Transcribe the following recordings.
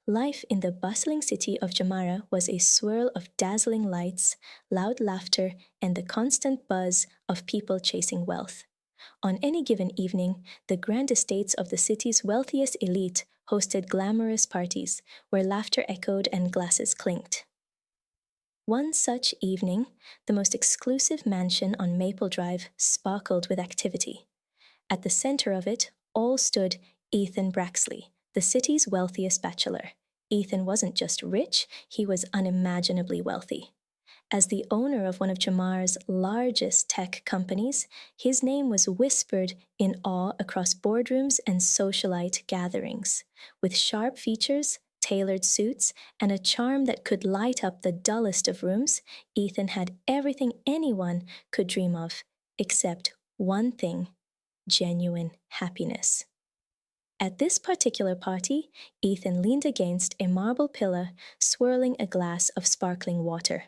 Life in the bustling city of Jamara was a swirl of dazzling lights, loud laughter, and the constant buzz of people chasing wealth. On any given evening, the grand estates of the city's wealthiest elite hosted glamorous parties where laughter echoed and glasses clinked. One such evening, the most exclusive mansion on Maple Drive sparkled with activity. At the center of it all stood Ethan Braxley, the city's wealthiest bachelor. Ethan wasn't just rich, he was unimaginably wealthy. As the owner of one of Jamara's largest tech companies, his name was whispered in awe across boardrooms and socialite gatherings. With sharp features, tailored suits, and a charm that could light up the dullest of rooms, Ethan had everything anyone could dream of, except one thing: genuine happiness. At this particular party, Ethan leaned against a marble pillar, swirling a glass of sparkling water.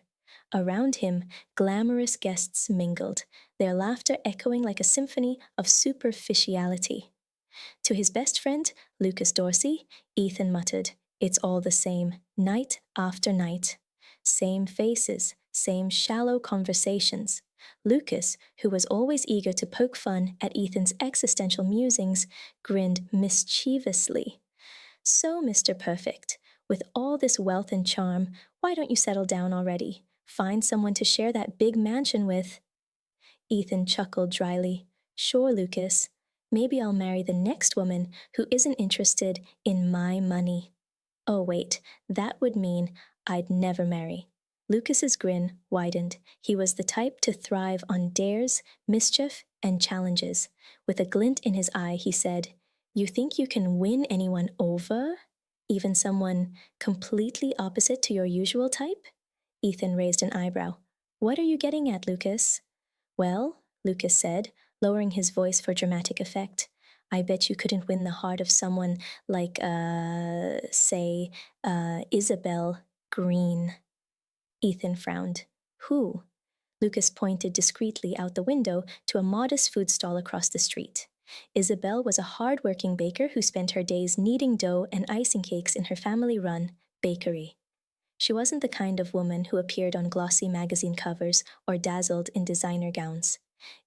Around him, glamorous guests mingled, their laughter echoing like a symphony of superficiality. To his best friend, Lucas Dorsey, Ethan muttered, "It's all the same, night after night. Same faces, same shallow conversations." Lucas, who was always eager to poke fun at Ethan's existential musings, grinned mischievously. "So, Mr. Perfect, with all this wealth and charm, why don't you settle down already? Find someone to share that big mansion with." Ethan chuckled dryly. "Sure, Lucas. Maybe I'll marry the next woman who isn't interested in my money." "Oh, wait, that would mean I'd never marry." Lucas's grin widened. He was the type to thrive on dares, mischief, and challenges. With a glint in his eye, he said, "You think you can win anyone over? Even someone completely opposite to your usual type?" Ethan raised an eyebrow. "What are you getting at, Lucas?" "Well," Lucas said, lowering his voice for dramatic effect, "I bet you couldn't win the heart of someone like, say, Isabel Green." Ethan frowned. "Who?" Lucas pointed discreetly out the window to a modest food stall across the street. Isabel was a hard-working baker who spent her days kneading dough and icing cakes in her family-run bakery. She wasn't the kind of woman who appeared on glossy magazine covers or dazzled in designer gowns.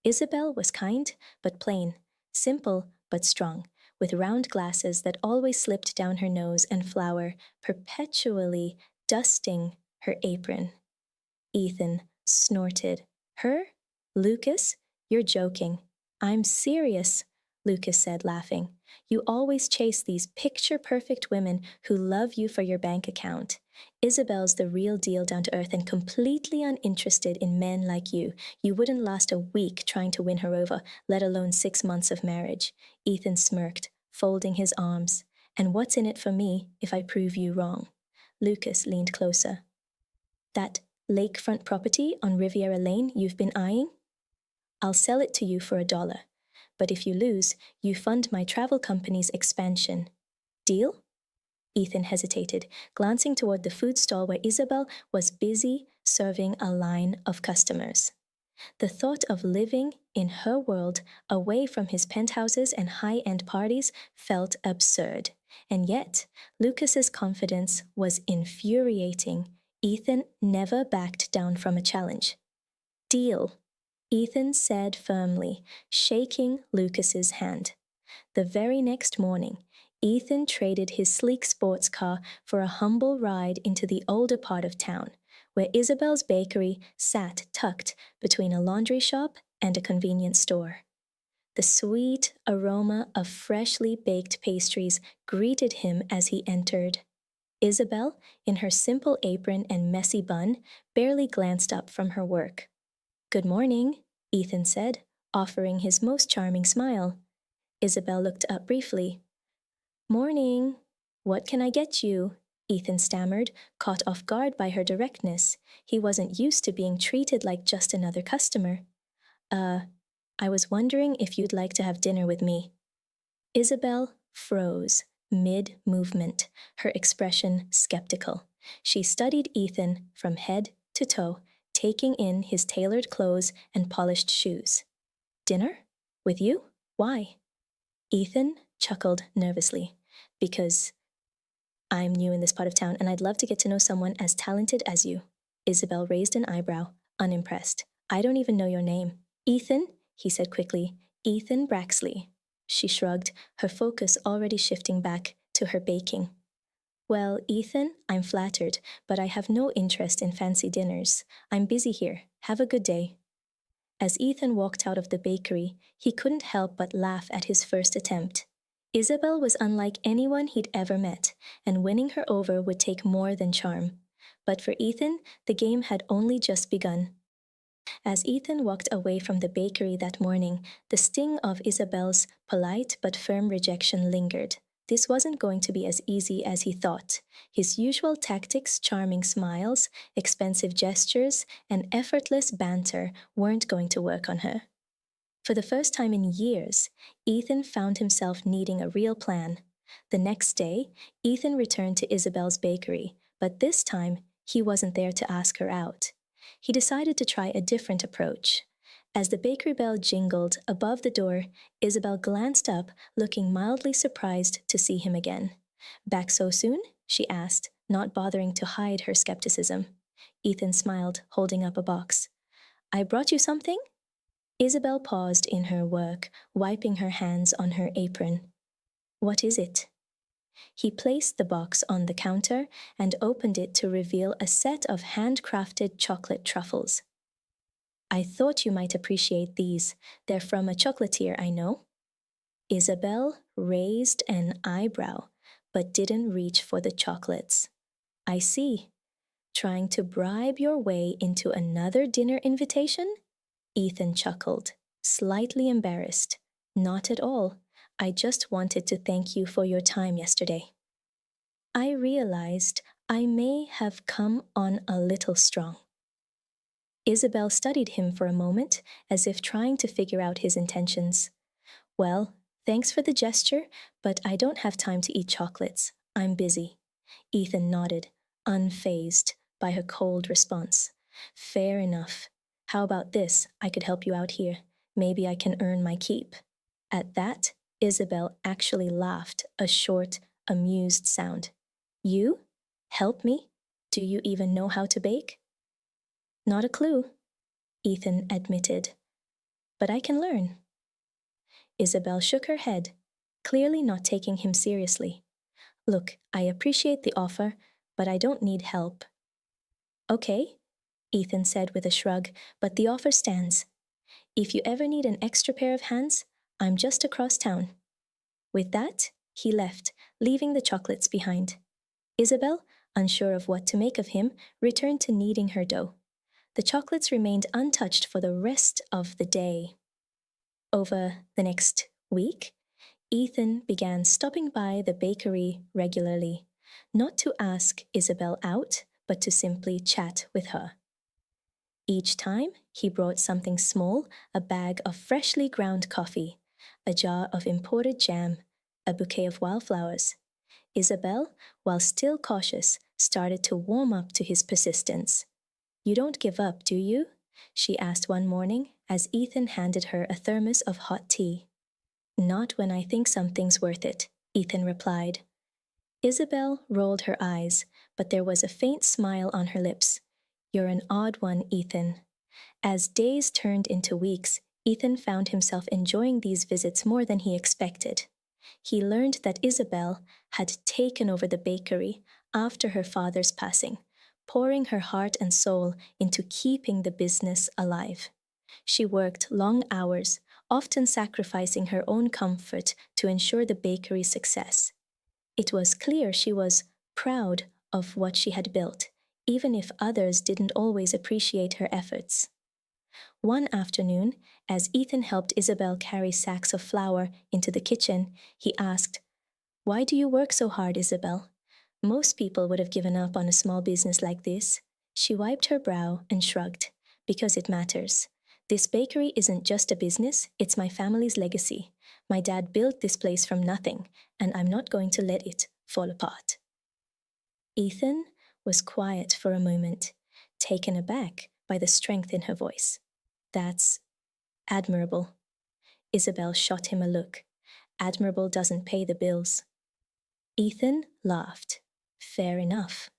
Isabel was kind but plain, simple but strong, with round glasses that always slipped down her nose and flour perpetually dusting her apron. Ethan snorted. "Her? Lucas? You're joking." "I'm serious," Lucas said, laughing. "You always chase these picture-perfect women who love you for your bank account. Isabel's the real deal, down to earth and completely uninterested in men like you. You wouldn't last a week trying to win her over, let alone 6 months of marriage." Ethan smirked, folding his arms. "And what's in it for me if I prove you wrong?" Lucas leaned closer. "That lakefront property on Riviera Lane you've been eyeing? I'll sell it to you for $1. But if you lose, you fund my travel company's expansion. Deal?" Ethan hesitated, glancing toward the food stall where Isabel was busy serving a line of customers. The thought of living in her world, away from his penthouses and high-end parties, felt absurd. And yet, Lucas's confidence was infuriating. Ethan never backed down from a challenge. "Deal," Ethan said firmly, shaking Lucas's hand. The very next morning, Ethan traded his sleek sports car for a humble ride into the older part of town, where Isabel's bakery sat tucked between a laundry shop and a convenience store. The sweet aroma of freshly baked pastries greeted him as he entered. Isabel, in her simple apron and messy bun, barely glanced up from her work. "Good morning," Ethan said, offering his most charming smile. Isabel looked up briefly. "Morning. What can I get you?" Ethan stammered, caught off guard by her directness. He wasn't used to being treated like just another customer. I was wondering if you'd like to have dinner with me." Isabel froze mid-movement, her expression skeptical. She studied Ethan from head to toe, taking in his tailored clothes and polished shoes. "Dinner? With you? Why?" Ethan chuckled nervously. "Because I'm new in this part of town and I'd love to get to know someone as talented as you. Isabel raised an eyebrow, unimpressed. I don't even know your name. Ethan, he said quickly. Ethan Braxley. She shrugged, her focus already shifting back to her baking. Well, Ethan, I'm flattered, but I have no interest in fancy dinners. I'm busy here. Have a good day. As Ethan walked out of the bakery, he couldn't help but laugh at his first attempt. Isabel was unlike anyone he'd ever met, and winning her over would take more than charm. But for Ethan, the game had only just begun. As Ethan walked away from the bakery that morning, the sting of Isabel's polite but firm rejection lingered. This wasn't going to be as easy as he thought. His usual tactics, charming smiles, expensive gestures, and effortless banter weren't going to work on her. For the first time in years, Ethan found himself needing a real plan. The next day, Ethan returned to Isabel's bakery, but this time he wasn't there to ask her out. He decided to try a different approach. As the bakery bell jingled above the door, Isabel glanced up, looking mildly surprised to see him again. Back so soon? She asked, not bothering to hide her skepticism. Ethan smiled, holding up a box. I brought you something? Isabel paused in her work, wiping her hands on her apron. What is it? He placed the box on the counter and opened it to reveal a set of handcrafted chocolate truffles. I thought you might appreciate these. They're from a chocolatier I know. Isabel raised an eyebrow, but didn't reach for the chocolates. I see. Trying to bribe your way into another dinner invitation? Ethan chuckled, slightly embarrassed. Not at all. I just wanted to thank you for your time yesterday. I realized I may have come on a little strong. Isabel studied him for a moment, as if trying to figure out his intentions. Well, thanks for the gesture, but I don't have time to eat chocolates. I'm busy. Ethan nodded, unfazed by her cold response. Fair enough. How about this? I could help you out here. Maybe I can earn my keep. At that, Isabel actually laughed, a short, amused sound. You? Help me? Do you even know how to bake? Not a clue, Ethan admitted. But I can learn. Isabel shook her head, clearly not taking him seriously. Look, I appreciate the offer, but I don't need help. Okay, Ethan said with a shrug, but the offer stands. If you ever need an extra pair of hands, I'm just across town. With that, he left, leaving the chocolates behind. Isabel, unsure of what to make of him, returned to kneading her dough. The chocolates remained untouched for the rest of the day. Over the next week, Ethan began stopping by the bakery regularly, not to ask Isabel out, but to simply chat with her. Each time, he brought something small, a bag of freshly ground coffee, a jar of imported jam, a bouquet of wildflowers. Isabel, while still cautious, started to warm up to his persistence. You don't give up, do you? She asked one morning as Ethan handed her a thermos of hot tea. Not when I think something's worth it, Ethan replied. Isabel rolled her eyes, but there was a faint smile on her lips. You're an odd one, Ethan. As days turned into weeks, Ethan found himself enjoying these visits more than he expected. He learned that Isabel had taken over the bakery after her father's passing, pouring her heart and soul into keeping the business alive. She worked long hours, often sacrificing her own comfort to ensure the bakery's success. It was clear she was proud of what she had built, even if others didn't always appreciate her efforts. One afternoon, as Ethan helped Isabel carry sacks of flour into the kitchen, he asked, Why do you work so hard, Isabel? Most people would have given up on a small business like this. She wiped her brow and shrugged. Because it matters. This bakery isn't just a business, it's my family's legacy. My dad built this place from nothing, and I'm not going to let it fall apart. Ethan was quiet for a moment, taken aback by the strength in her voice. That's admirable. Isabel shot him a look. Admirable doesn't pay the bills. Ethan laughed. Fair enough.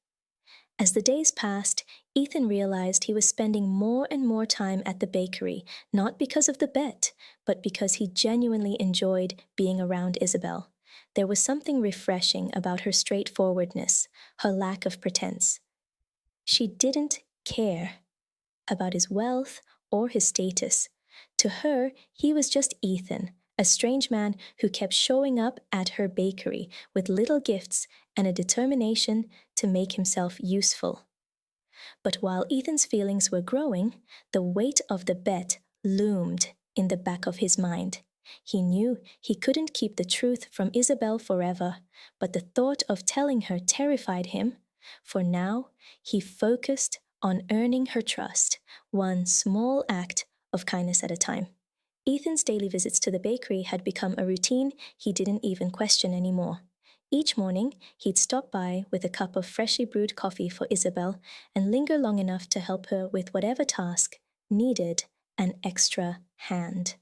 As the days passed, Ethan realized he was spending more and more time at the bakery, not because of the bet, but because he genuinely enjoyed being around Isabel. There was something refreshing about her straightforwardness, her lack of pretense. She didn't care about his wealth or his status. To her, he was just Ethan, a strange man who kept showing up at her bakery with little gifts and a determination to make himself useful. But while Ethan's feelings were growing, the weight of the bet loomed in the back of his mind. He knew he couldn't keep the truth from Isabel forever, but the thought of telling her terrified him. For now, he focused on earning her trust, one small act of kindness at a time. Ethan's daily visits to the bakery had become a routine he didn't even question anymore. Each morning, he'd stop by with a cup of freshly brewed coffee for Isabel and linger long enough to help her with whatever task needed an extra hand.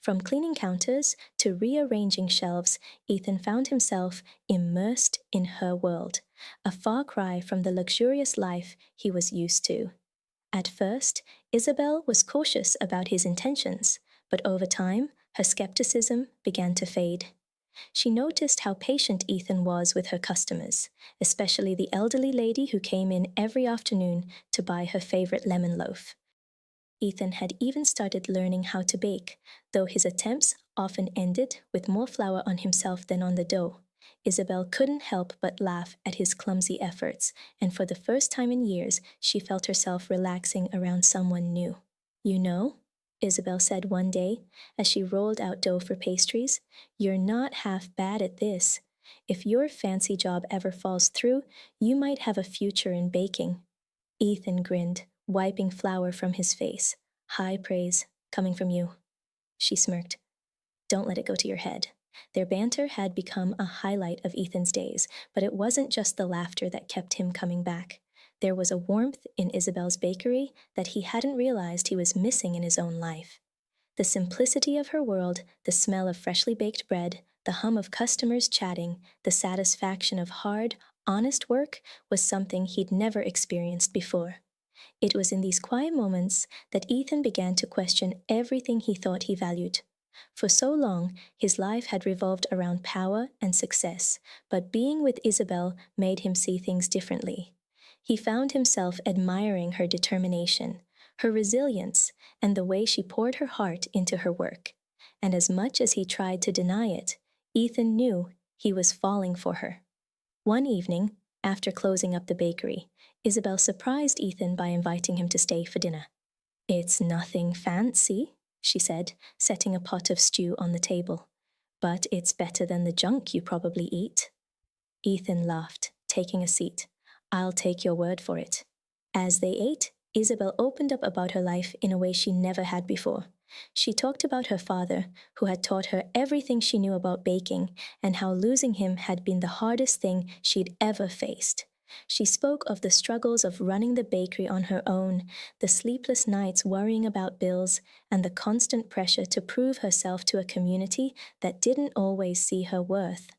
From cleaning counters to rearranging shelves, Ethan found himself immersed in her world, a far cry from the luxurious life he was used to. At first, Isabel was cautious about his intentions, but over time, her skepticism began to fade. She noticed how patient Ethan was with her customers, especially the elderly lady who came in every afternoon to buy her favorite lemon loaf. Ethan had even started learning how to bake, though his attempts often ended with more flour on himself than on the dough. Isabel couldn't help but laugh at his clumsy efforts, and for the first time in years, she felt herself relaxing around someone new. "You know," Isabel said one day as she rolled out dough for pastries, "you're not half bad at this. If your fancy job ever falls through, you might have a future in baking." Ethan grinned, wiping flour from his face. "High praise, coming from you." She smirked. "Don't let it go to your head." Their banter had become a highlight of Ethan's days, but it wasn't just the laughter that kept him coming back. There was a warmth in Isabel's bakery that he hadn't realized he was missing in his own life. The simplicity of her world, the smell of freshly baked bread, the hum of customers chatting, the satisfaction of hard, honest work was something he'd never experienced before. It was in these quiet moments that Ethan began to question everything he thought he valued. For so long, his life had revolved around power and success, but being with Isabel made him see things differently. He found himself admiring her determination, her resilience, and the way she poured her heart into her work. And as much as he tried to deny it, Ethan knew he was falling for her. One evening, after closing up the bakery, Isabel surprised Ethan by inviting him to stay for dinner. "It's nothing fancy," she said, setting a pot of stew on the table. "But it's better than the junk you probably eat." Ethan laughed, taking a seat. "I'll take your word for it." As they ate, Isabel opened up about her life in a way she never had before. She talked about her father, who had taught her everything she knew about baking, and how losing him had been the hardest thing she'd ever faced. She spoke of the struggles of running the bakery on her own, the sleepless nights worrying about bills, and the constant pressure to prove herself to a community that didn't always see her worth.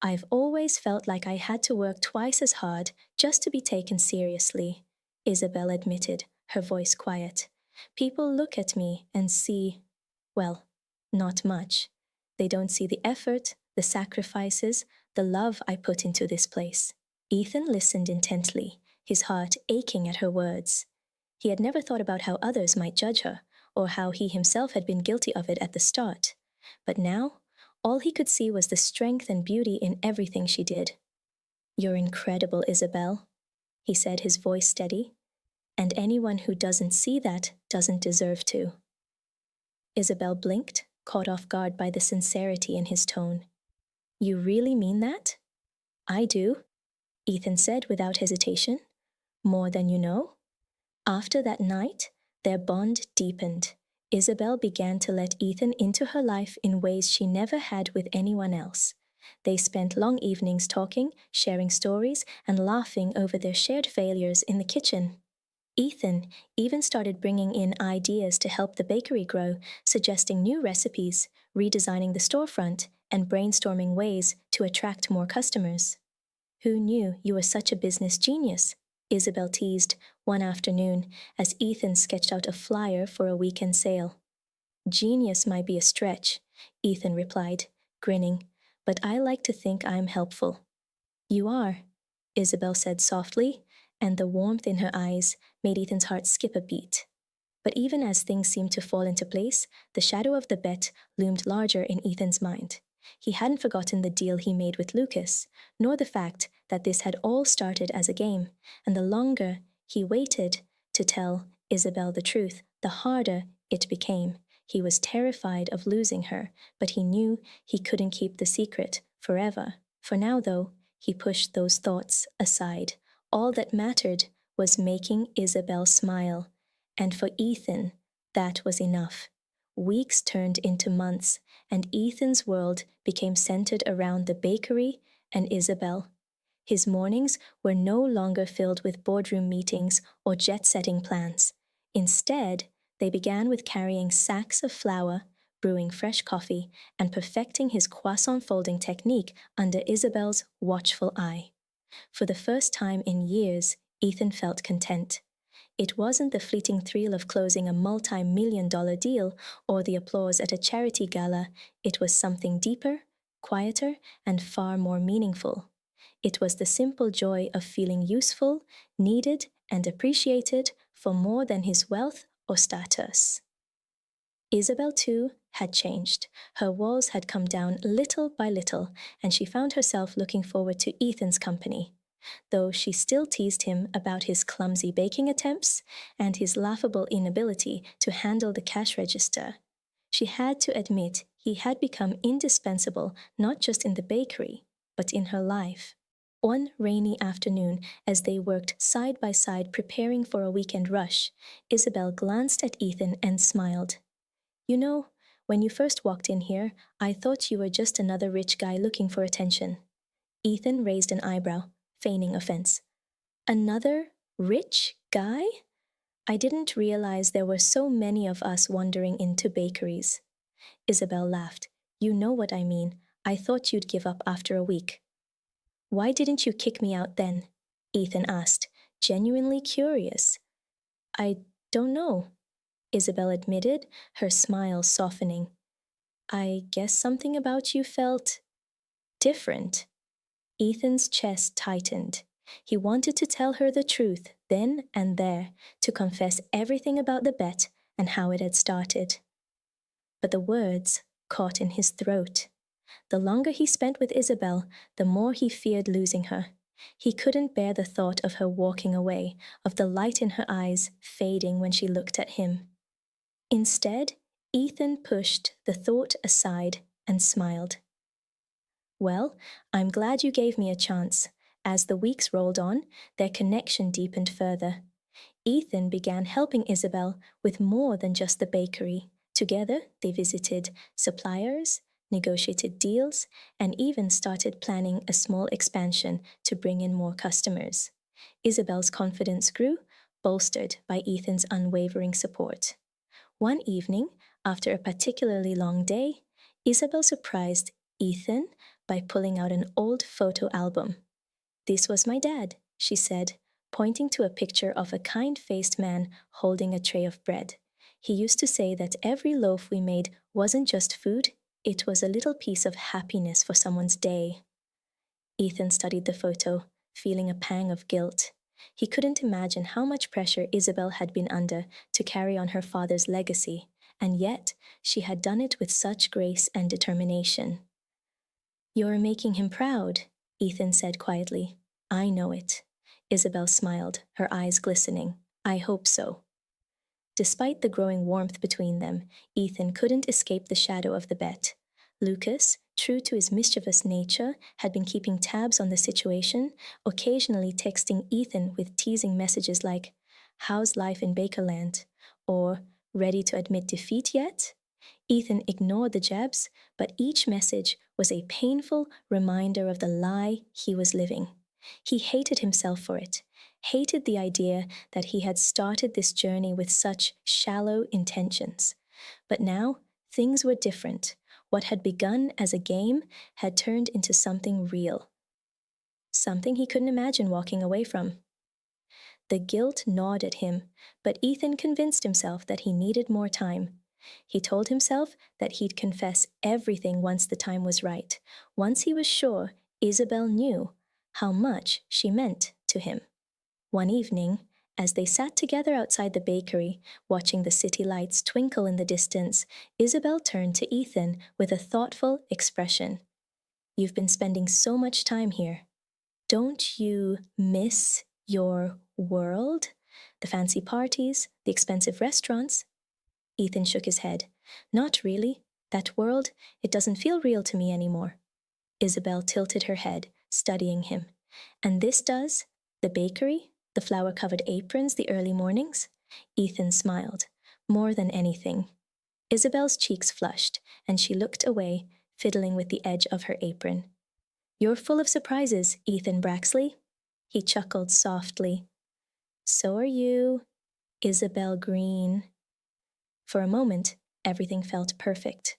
"I've always felt like I had to work twice as hard just to be taken seriously," Isabel admitted, her voice quiet. "People look at me and see, well, not much. They don't see the effort, the sacrifices, the love I put into this place." Ethan listened intently, his heart aching at her words. He had never thought about how others might judge her, or how he himself had been guilty of it at the start. But now, all he could see was the strength and beauty in everything she did. "You're incredible, Isabel," he said, his voice steady. "And anyone who doesn't see that doesn't deserve to." Isabel blinked, caught off guard by the sincerity in his tone. "You really mean that?" "I do," Ethan said without hesitation. "More than you know?" After that night, their bond deepened. Isabel began to let Ethan into her life in ways she never had with anyone else. They spent long evenings talking, sharing stories, and laughing over their shared failures in the kitchen. Ethan even started bringing in ideas to help the bakery grow, suggesting new recipes, redesigning the storefront, and brainstorming ways to attract more customers. Who knew you were such a business genius? Isabel teased one afternoon as Ethan sketched out a flyer for a weekend sale. Genius might be a stretch, Ethan replied, grinning, but I like to think I'm helpful. You are, Isabel said softly, and the warmth in her eyes made Ethan's heart skip a beat. But even as things seemed to fall into place, the shadow of the bet loomed larger in Ethan's mind. He hadn't forgotten the deal he made with Lucas, nor the fact that this had all started as a game, and the longer he waited to tell Isabel the truth, the harder it became. He was terrified of losing her, but he knew he couldn't keep the secret forever. For now, though, he pushed those thoughts aside. All that mattered was making Isabel smile, and for Ethan, that was enough. Weeks turned into months, and Ethan's world became centered around the bakery and Isabel. His mornings were no longer filled with boardroom meetings or jet-setting plans. Instead, they began with carrying sacks of flour, brewing fresh coffee, and perfecting his croissant folding technique under Isabel's watchful eye. For the first time in years, Ethan felt content. It wasn't the fleeting thrill of closing a multi-million-dollar deal or the applause at a charity gala. It was something deeper, quieter, and far more meaningful. It was the simple joy of feeling useful, needed, and appreciated for more than his wealth or status. Isabel, too, had changed. Her walls had come down little by little, and she found herself looking forward to Ethan's company. Though she still teased him about his clumsy baking attempts and his laughable inability to handle the cash register, she had to admit he had become indispensable not just in the bakery, but in her life. One rainy afternoon, as they worked side by side preparing for a weekend rush, Isabel glanced at Ethan and smiled. You know, when you first walked in here, I thought you were just another rich guy looking for attention. Ethan raised an eyebrow, feigning offense. Another rich guy? I didn't realize there were so many of us wandering into bakeries. Isabel laughed. You know what I mean. I thought you'd give up after a week. Why didn't you kick me out then? Ethan asked, genuinely curious. I don't know, Isabel admitted, her smile softening. I guess something about you felt different. Ethan's chest tightened. He wanted to tell her the truth then and there, to confess everything about the bet and how it had started. But the words caught in his throat. The longer he spent with Isabel, the more he feared losing her. He couldn't bear the thought of her walking away, of the light in her eyes fading when she looked at him. Instead, Ethan pushed the thought aside and smiled. Well, I'm glad you gave me a chance. As the weeks rolled on, their connection deepened further. Ethan began helping Isabel with more than just the bakery. Together, they visited suppliers, negotiated deals, and even started planning a small expansion to bring in more customers. Isabel's confidence grew, bolstered by Ethan's unwavering support. One evening, after a particularly long day, Isabel surprised Ethan by pulling out an old photo album. This was my dad, she said, pointing to a picture of a kind-faced man holding a tray of bread. He used to say that every loaf we made wasn't just food, it was a little piece of happiness for someone's day. Ethan studied the photo, feeling a pang of guilt. He couldn't imagine how much pressure Isabel had been under to carry on her father's legacy, and yet she had done it with such grace and determination. You're making him proud, Ethan said quietly. I know it. Isabel smiled, her eyes glistening. I hope so. Despite the growing warmth between them, Ethan couldn't escape the shadow of the bet. Lucas, true to his mischievous nature, had been keeping tabs on the situation, occasionally texting Ethan with teasing messages like, "How's life in Bakerland?" or "Ready to admit defeat yet?" Ethan ignored the jabs, but each message was a painful reminder of the lie he was living. He hated himself for it, hated the idea that he had started this journey with such shallow intentions. But now, things were different. What had begun as a game had turned into something real. something he couldn't imagine walking away from. The guilt gnawed at him, but Ethan convinced himself that he needed more time. He told himself that he'd confess everything once the time was right, once he was sure Isabel knew how much she meant to him. One evening, as they sat together outside the bakery, watching the city lights twinkle in the distance, Isabel turned to Ethan with a thoughtful expression. "You've been spending so much time here. Don't you miss your world? The fancy parties, the expensive restaurants?" Ethan shook his head. "Not really. That world, it doesn't feel real to me anymore." Isabel tilted her head, studying him. "And this does? The bakery? The flower-covered aprons, the early mornings?" Ethan smiled. "More than anything." Isabel's cheeks flushed, and she looked away, fiddling with the edge of her apron. "You're full of surprises, Ethan Braxley." He chuckled softly. "So are you, Isabel Green." For a moment, everything felt perfect.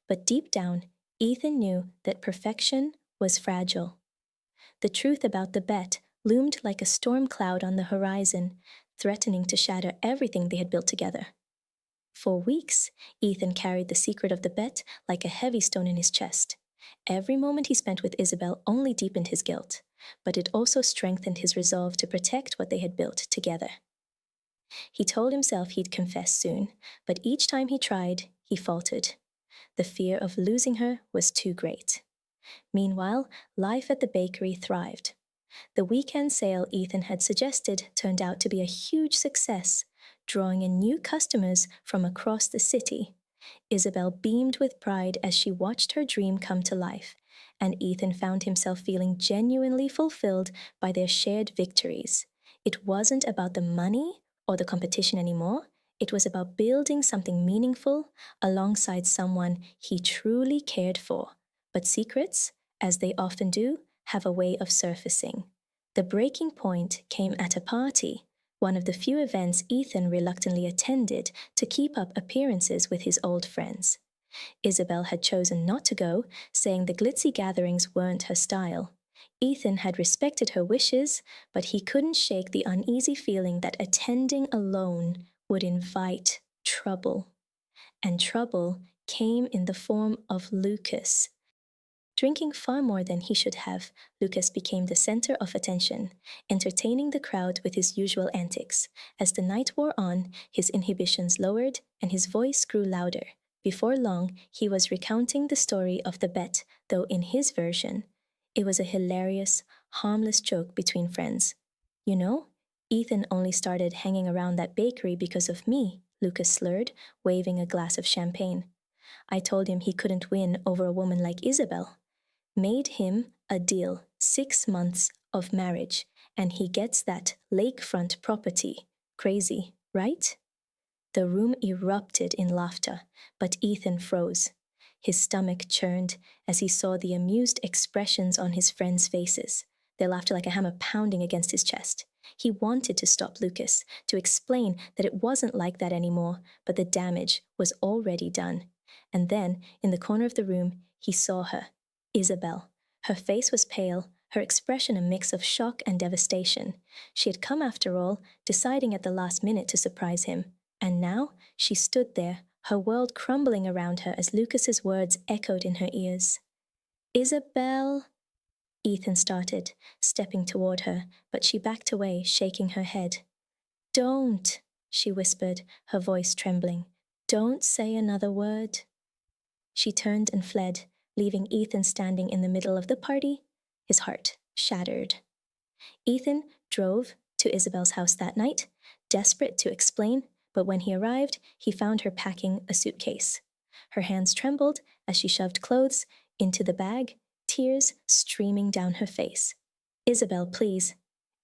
But deep down, Ethan knew that perfection was fragile. The truth about the bet loomed like a storm cloud on the horizon, threatening to shatter everything they had built together. For weeks, Ethan carried the secret of the bet like a heavy stone in his chest. Every moment he spent with Isabel only deepened his guilt, but it also strengthened his resolve to protect what they had built together. He told himself he'd confess soon, but each time he tried, he faltered. The fear of losing her was too great. Meanwhile, life at the bakery thrived. The weekend sale Ethan had suggested turned out to be a huge success, drawing in new customers from across the city. Isabel beamed with pride as she watched her dream come to life, and Ethan found himself feeling genuinely fulfilled by their shared victories. It wasn't about the money or the competition anymore. It was about building something meaningful alongside someone he truly cared for. But secrets, as they often do, have a way of surfacing. The breaking point came at a party, one of the few events Ethan reluctantly attended to keep up appearances with his old friends. Isabel had chosen not to go, saying the glitzy gatherings weren't her style. Ethan had respected her wishes, but he couldn't shake the uneasy feeling that attending alone would invite trouble. And trouble came in the form of Lucas. Drinking far more than he should have, Lucas became the center of attention, entertaining the crowd with his usual antics. As the night wore on, his inhibitions lowered and his voice grew louder. Before long, he was recounting the story of the bet, though in his version, it was a hilarious, harmless joke between friends. "You know, Ethan only started hanging around that bakery because of me," Lucas slurred, waving a glass of champagne. "I told him he couldn't win over a woman like Isabel. Made him a deal, 6 months of marriage, and he gets that lakefront property. Crazy, right?" The room erupted in laughter, but Ethan froze. His stomach churned as he saw the amused expressions on his friends' faces, their laughter like a hammer pounding against his chest. He wanted to stop Lucas, to explain that it wasn't like that anymore, but the damage was already done. And then, in the corner of the room, he saw her, Isabel. Her face was pale, her expression a mix of shock and devastation. She had come after all, deciding at the last minute to surprise him. And now she stood there, her world crumbling around her as Lucas's words echoed in her ears. "Isabel," Ethan started, stepping toward her, but she backed away, shaking her head. "Don't," she whispered, her voice trembling. "Don't say another word." She turned and fled, leaving Ethan standing in the middle of the party, his heart shattered. Ethan drove to Isabel's house that night, desperate to explain, but when he arrived, he found her packing a suitcase. Her hands trembled as she shoved clothes into the bag, tears streaming down her face. "Isabel, please,"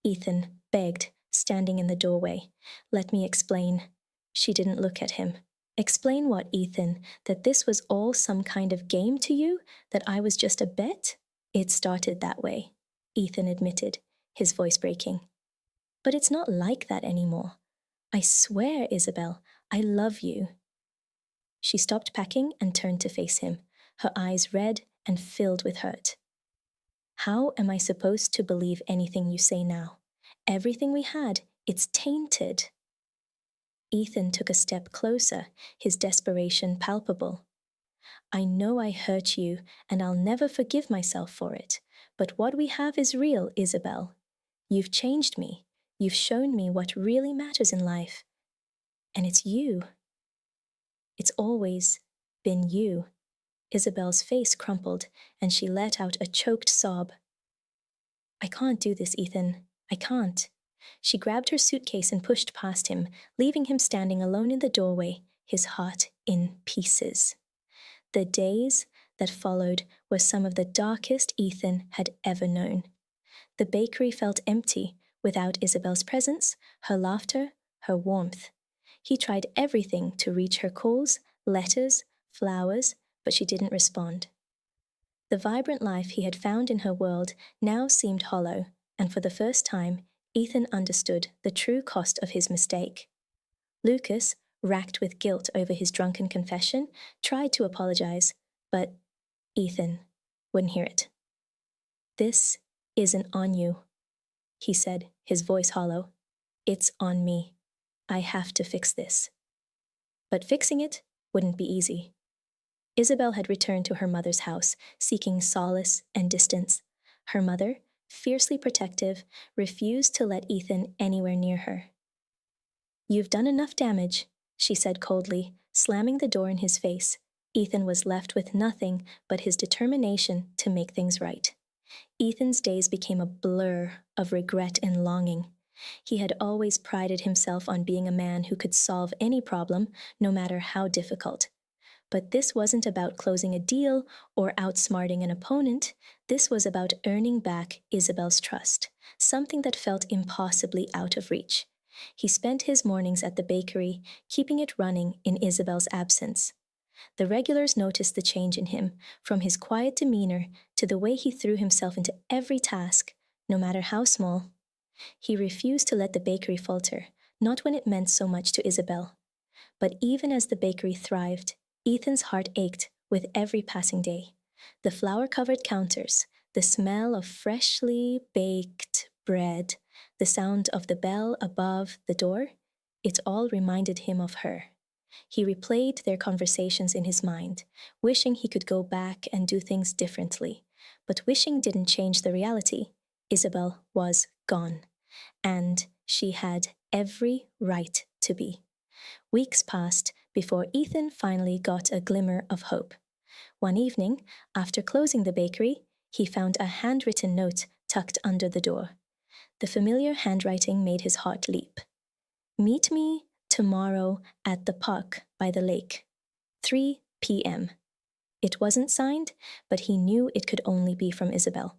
Ethan begged, standing in the doorway. "Let me explain." She didn't look at him. "Explain what, Ethan? That this was all some kind of game to you? That I was just a bet?" "It started that way," Ethan admitted, his voice breaking. "But it's not like that anymore. I swear, Isabel, I love you." She stopped packing and turned to face him, her eyes red and filled with hurt. How am I supposed to believe anything you say now? Everything we had, it's tainted. Ethan took a step closer, his desperation palpable. I know I hurt you, and I'll never forgive myself for it. But what we have is real, Isabel. You've changed me. You've shown me what really matters in life. And it's you. It's always been you. Isabel's face crumpled, and she let out a choked sob. I can't do this, Ethan. I can't. She grabbed her suitcase and pushed past him, leaving him standing alone in the doorway, his heart in pieces. The days that followed were some of the darkest Ethan had ever known. The bakery felt empty without Isabel's presence, her laughter, her warmth. He tried everything to reach her calls, letters, flowers, but she didn't respond. The vibrant life he had found in her world now seemed hollow, and for the first time, Ethan understood the true cost of his mistake. Lucas, racked with guilt over his drunken confession, tried to apologize, but Ethan wouldn't hear it. This isn't on you, he said, his voice hollow. It's on me. I have to fix this. But fixing it wouldn't be easy. Isabel had returned to her mother's house, seeking solace and distance. Her mother, fiercely protective, refused to let Ethan anywhere near her. You've done enough damage, she said coldly, slamming the door in his face. Ethan was left with nothing but his determination to make things right. Ethan's days became a blur of regret and longing. He had always prided himself on being a man who could solve any problem, no matter how difficult. But this wasn't about closing a deal or outsmarting an opponent. This was about earning back Isabel's trust, something that felt impossibly out of reach. He spent his mornings at the bakery, keeping it running in Isabel's absence. The regulars noticed the change in him, from his quiet demeanor to the way he threw himself into every task, no matter how small. He refused to let the bakery falter, not when it meant so much to Isabel. But even as the bakery thrived, Ethan's heart ached with every passing day. The flour-covered counters, the smell of freshly baked bread, the sound of the bell above the door, it all reminded him of her. He replayed their conversations in his mind, wishing he could go back and do things differently. But wishing didn't change the reality. Isabel was gone, and she had every right to be. Weeks passed before Ethan finally got a glimmer of hope. One evening, after closing the bakery, he found a handwritten note tucked under the door. The familiar handwriting made his heart leap. Meet me tomorrow at the park by the lake, 3 p.m. It wasn't signed, but he knew it could only be from Isabel.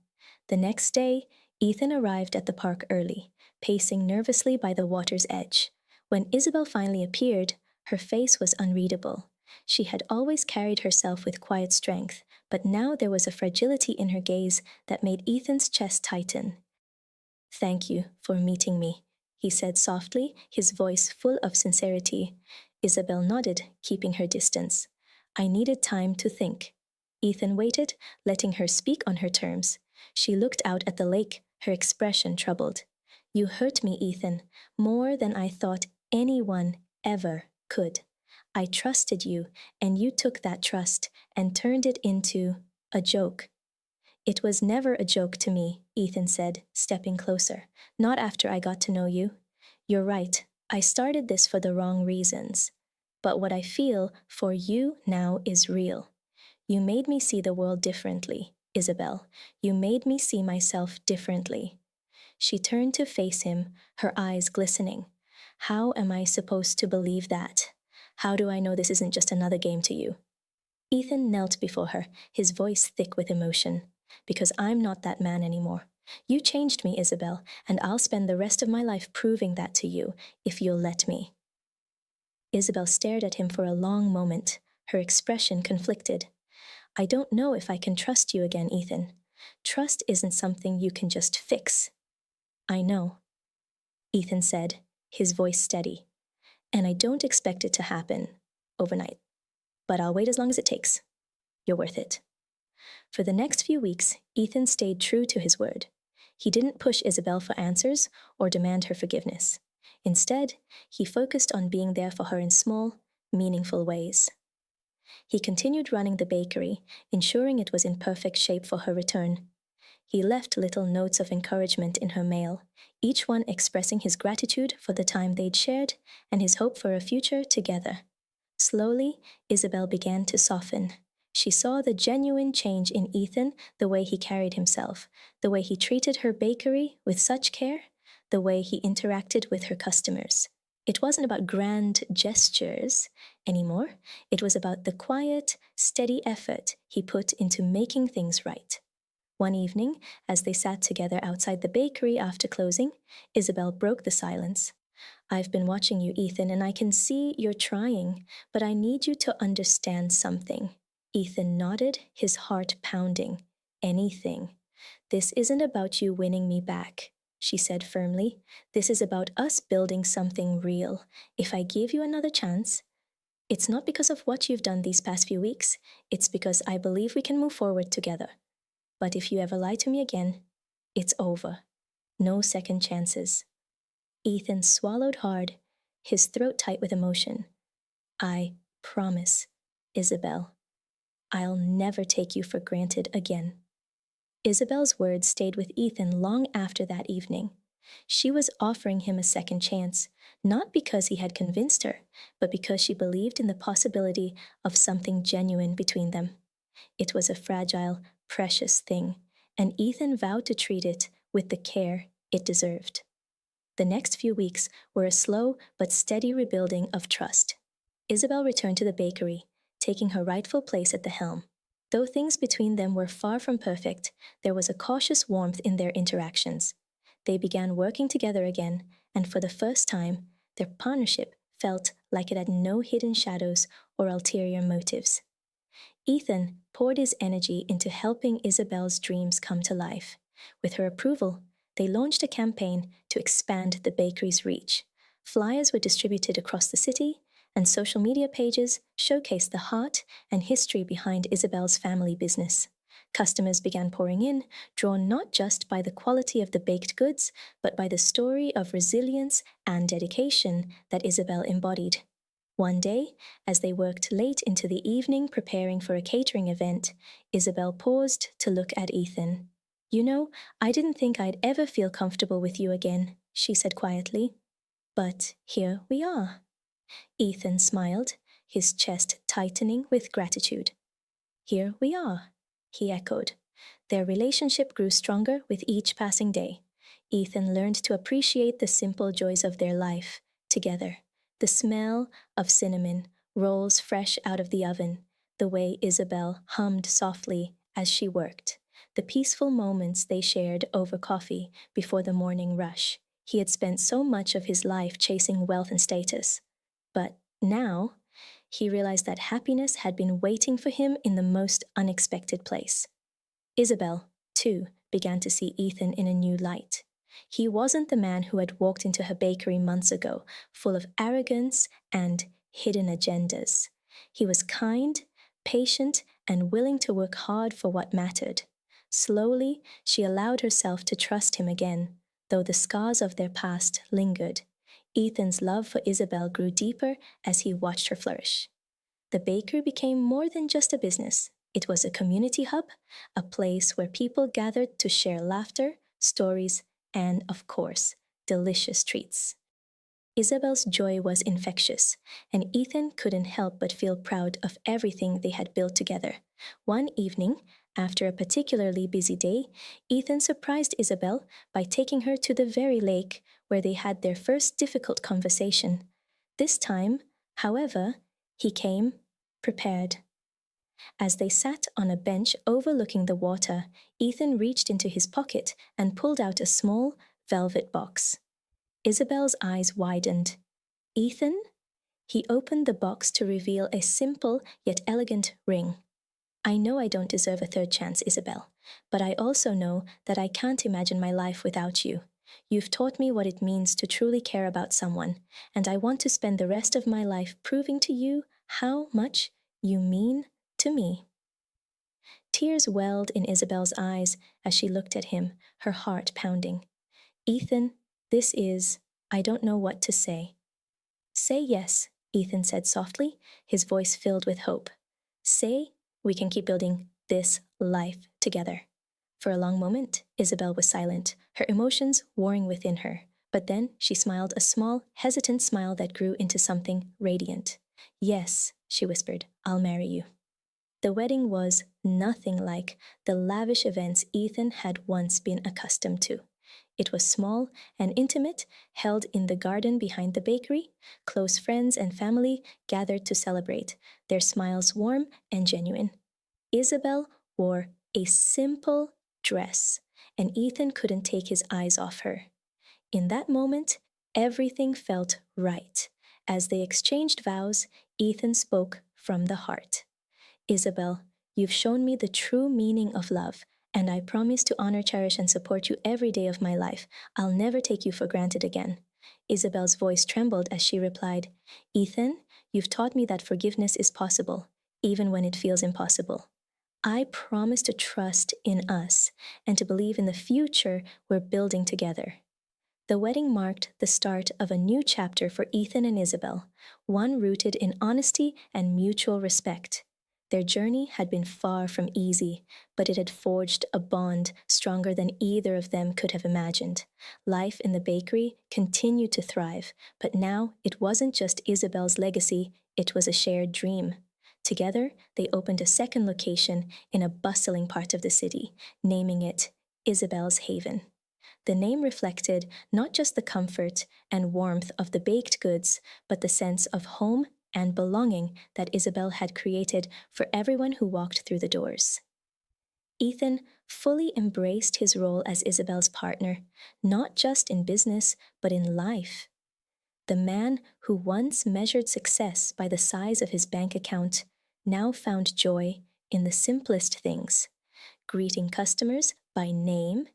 The next day, Ethan arrived at the park early, pacing nervously by the water's edge. When Isabel finally appeared, her face was unreadable. She had always carried herself with quiet strength, but now there was a fragility in her gaze that made Ethan's chest tighten. Thank you for meeting me, he said softly, his voice full of sincerity. Isabel nodded, keeping her distance. I needed time to think. Ethan waited, letting her speak on her terms. She looked out at the lake, her expression troubled. You hurt me, Ethan, more than I thought anyone ever could. I trusted you, and you took that trust and turned it into a joke. It was never a joke to me, Ethan said, stepping closer. Not after I got to know you. You're right, I started this for the wrong reasons. But what I feel for you now is real. You made me see the world differently, Isabel. You made me see myself differently. She turned to face him, her eyes glistening. How am I supposed to believe that? How do I know this isn't just another game to you? Ethan knelt before her, his voice thick with emotion. Because I'm not that man anymore. You changed me, Isabel, and I'll spend the rest of my life proving that to you, if you'll let me. Isabel stared at him for a long moment, her expression conflicted. I don't know if I can trust you again, Ethan. Trust isn't something you can just fix. I know, Ethan said, his voice steady. And I don't expect it to happen overnight. But I'll wait as long as it takes. You're worth it. For the next few weeks, Ethan stayed true to his word. He didn't push Isabel for answers or demand her forgiveness. Instead, he focused on being there for her in small, meaningful ways. He continued running the bakery, ensuring it was in perfect shape for her return. He left little notes of encouragement in her mail, each one expressing his gratitude for the time they'd shared and his hope for a future together. Slowly, Isabel began to soften. She saw the genuine change in Ethan, the way he carried himself, the way he treated her bakery with such care, the way he interacted with her customers. It wasn't about grand gestures anymore. It was about the quiet, steady effort he put into making things right. One evening, as they sat together outside the bakery after closing, Isabel broke the silence. "I've been watching you, Ethan, and I can see you're trying, but I need you to understand something." Ethan nodded, his heart pounding. "Anything. This isn't about you winning me back," she said firmly. "This is about us building something real. If I give you another chance, it's not because of what you've done these past few weeks. It's because I believe we can move forward together. But if you ever lie to me again, it's over. No second chances." Ethan swallowed hard, his throat tight with emotion. "I promise, Isabel, I'll never take you for granted again." Isabel's words stayed with Ethan long after that evening. She was offering him a second chance, not because he had convinced her, but because she believed in the possibility of something genuine between them. It was a fragile, precious thing, and Ethan vowed to treat it with the care it deserved. The next few weeks were a slow but steady rebuilding of trust. Isabel returned to the bakery, taking her rightful place at the helm. Though things between them were far from perfect, there was a cautious warmth in their interactions. They began working together again, and for the first time, their partnership felt like it had no hidden shadows or ulterior motives. Ethan poured his energy into helping Isabel's dreams come to life. With her approval, they launched a campaign to expand the bakery's reach. Flyers were distributed across the city, and social media pages showcased the heart and history behind Isabel's family business. Customers began pouring in, drawn not just by the quality of the baked goods, but by the story of resilience and dedication that Isabel embodied. One day, as they worked late into the evening preparing for a catering event, Isabel paused to look at Ethan. "You know, I didn't think I'd ever feel comfortable with you again," she said quietly. "But here we are." Ethan smiled, his chest tightening with gratitude. "Here we are," he echoed. Their relationship grew stronger with each passing day. Ethan learned to appreciate the simple joys of their life together. The smell of cinnamon rolls fresh out of the oven, the way Isabel hummed softly as she worked, the peaceful moments they shared over coffee before the morning rush. He had spent so much of his life chasing wealth and status. But now, he realized that happiness had been waiting for him in the most unexpected place. Isabel, too, began to see Ethan in a new light. He wasn't the man who had walked into her bakery months ago, full of arrogance and hidden agendas. He was kind, patient, and willing to work hard for what mattered. Slowly, she allowed herself to trust him again, though the scars of their past lingered. Ethan's love for Isabel grew deeper as he watched her flourish. The bakery became more than just a business. It was a community hub, a place where people gathered to share laughter, stories, and, of course, delicious treats. Isabel's joy was infectious, and Ethan couldn't help but feel proud of everything they had built together. One evening, after a particularly busy day, Ethan surprised Isabel by taking her to the very lake where they had their first difficult conversation. This time, however, he came prepared. As they sat on a bench overlooking the water, Ethan reached into his pocket and pulled out a small, velvet box. Isabel's eyes widened. "Ethan?" He opened the box to reveal a simple yet elegant ring. "I know I don't deserve a third chance, Isabel, but I also know that I can't imagine my life without you. You've taught me what it means to truly care about someone, and I want to spend the rest of my life proving to you how much you mean to me." Tears welled in Isabel's eyes as she looked at him, her heart pounding. Ethan, I don't know what to say. Say yes, Ethan said softly, his voice filled with hope. Say we can keep building this life together. For a long moment, Isabel was silent, her emotions warring within her. But then she smiled a small, hesitant smile that grew into something radiant. Yes, she whispered, I'll marry you. The wedding was nothing like the lavish events Ethan had once been accustomed to. It was small and intimate, held in the garden behind the bakery. Close friends and family gathered to celebrate, their smiles warm and genuine. Isabel wore a simple dress, and Ethan couldn't take his eyes off her. In that moment, everything felt right. As they exchanged vows, Ethan spoke from the heart. Isabel, you've shown me the true meaning of love, and I promise to honor, cherish, and support you every day of my life. I'll never take you for granted again. Isabel's voice trembled as she replied, Ethan, you've taught me that forgiveness is possible, even when it feels impossible. I promise to trust in us and to believe in the future we're building together. The wedding marked the start of a new chapter for Ethan and Isabel, one rooted in honesty and mutual respect. Their journey had been far from easy, but it had forged a bond stronger than either of them could have imagined. Life in the bakery continued to thrive, but now it wasn't just Isabel's legacy, it was a shared dream. Together, they opened a second location in a bustling part of the city, naming it Isabel's Haven. The name reflected not just the comfort and warmth of the baked goods, but the sense of home and belonging that Isabel had created for everyone who walked through the doors. Ethan fully embraced his role as Isabel's partner, not just in business, but in life. The man who once measured success by the size of his bank account now found joy in the simplest things, greeting customers by name,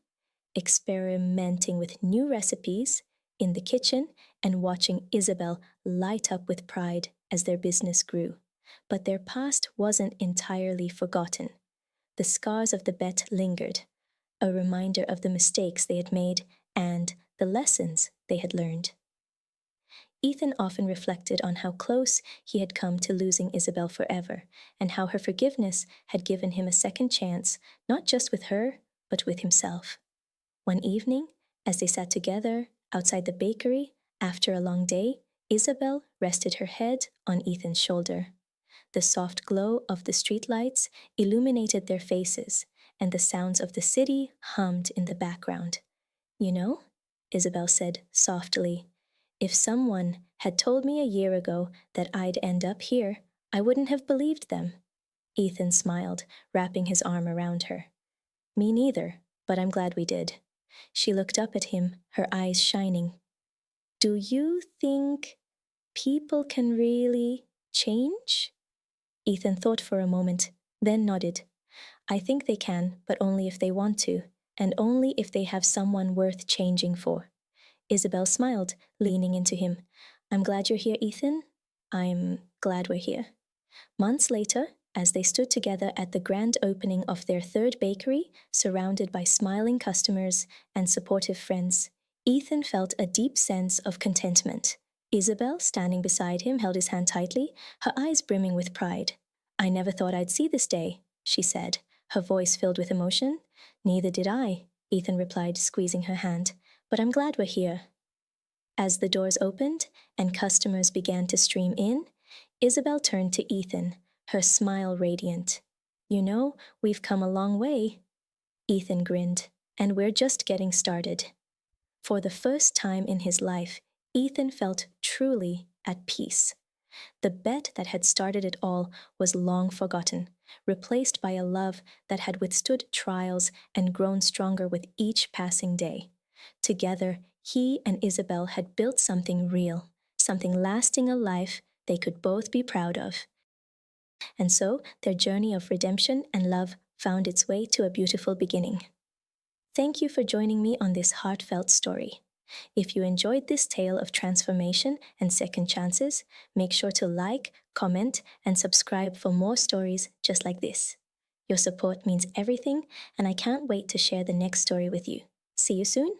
experimenting with new recipes in the kitchen, and watching Isabel light up with pride as their business grew. But their past wasn't entirely forgotten. The scars of the bet lingered, a reminder of the mistakes they had made and the lessons they had learned. Ethan often reflected on how close he had come to losing Isabel forever, and how her forgiveness had given him a second chance, not just with her, but with himself. One evening, as they sat together outside the bakery after a long day, Isabel rested her head on Ethan's shoulder. The soft glow of the streetlights illuminated their faces, and the sounds of the city hummed in the background. You know, Isabel said softly, if someone had told me a year ago that I'd end up here, I wouldn't have believed them. Ethan smiled, wrapping his arm around her. Me neither, but I'm glad we did. She looked up at him, her eyes shining. Do you think people can really change? Ethan thought for a moment, then nodded. I think they can, but only if they want to, and only if they have someone worth changing for. Isabel smiled, leaning into him. I'm glad you're here, Ethan. I'm glad we're here. Months later, as they stood together at the grand opening of their third bakery, surrounded by smiling customers and supportive friends, Ethan felt a deep sense of contentment. Isabel, standing beside him, held his hand tightly, her eyes brimming with pride. I never thought I'd see this day, she said, her voice filled with emotion. Neither did I, Ethan replied, squeezing her hand, but I'm glad we're here. As the doors opened and customers began to stream in, Isabel turned to Ethan, her smile radiant. You know, we've come a long way. Ethan grinned, and we're just getting started. For the first time in his life, Ethan felt truly at peace. The bet that had started it all was long forgotten, replaced by a love that had withstood trials and grown stronger with each passing day. Together, he and Isabel had built something real, something lasting, a life they could both be proud of. And so, their journey of redemption and love found its way to a beautiful beginning. Thank you for joining me on this heartfelt story. If you enjoyed this tale of transformation and second chances, make sure to like, comment, and subscribe for more stories just like this. Your support means everything, and I can't wait to share the next story with you. See you soon.